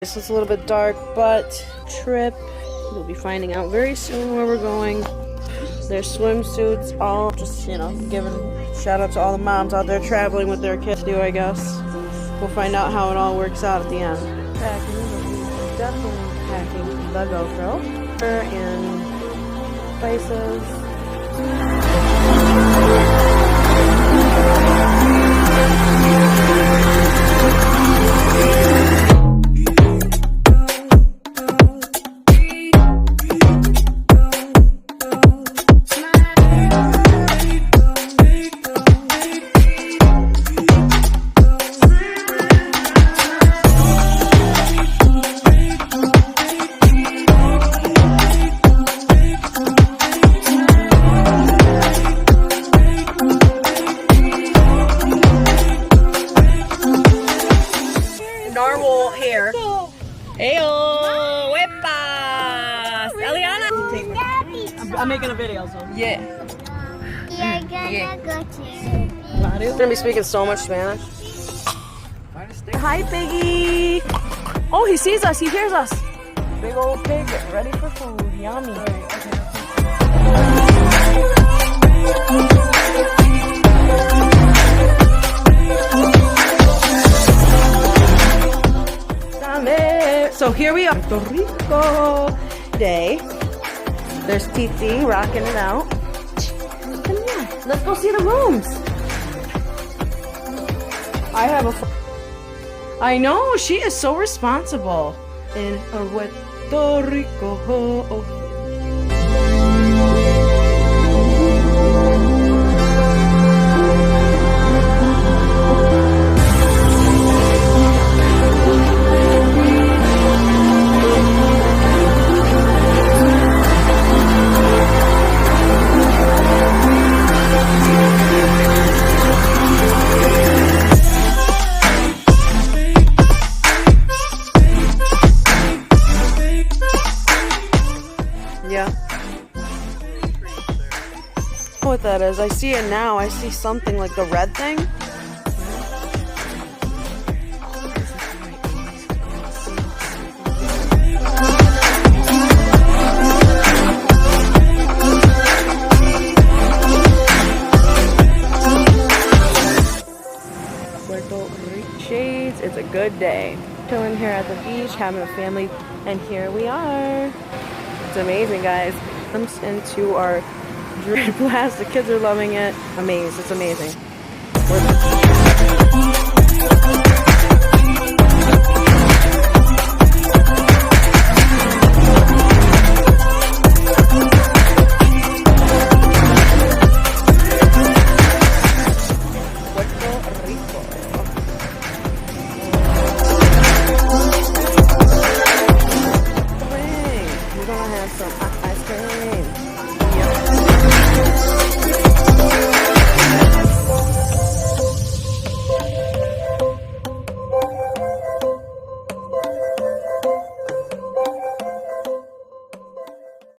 This is a little bit dark, but trip. We'll be finding out very soon where we're going. Their swimsuits, all just, giving shout out to all the moms out there traveling with their kids too, I guess. We'll find out how it all works out at the end. Packing, definitely packing the GoPro and spices. Narwhal hair. Heyo! Wepas! Eliana! I'm making a video, so. Yeah. We're gonna be speaking so much Spanish. Hi, Piggy! Oh, he sees us, he hears us. Big old pig, ready for food. Yummy. So here we are, Puerto Rico Day. There's Titi rocking it out. And yeah, let's go see the rooms. I know, she is so responsible. In Puerto Rico. Yeah. What that is, I see it now. I see something like the red thing. Puerto Rico shades. It's a good day. Chilling here at the beach, having a family, and here we are. It's amazing, guys. Comes into our dread blast. The kids are loving it. Amazing. It's amazing. Puerto Rico. We're gonna have some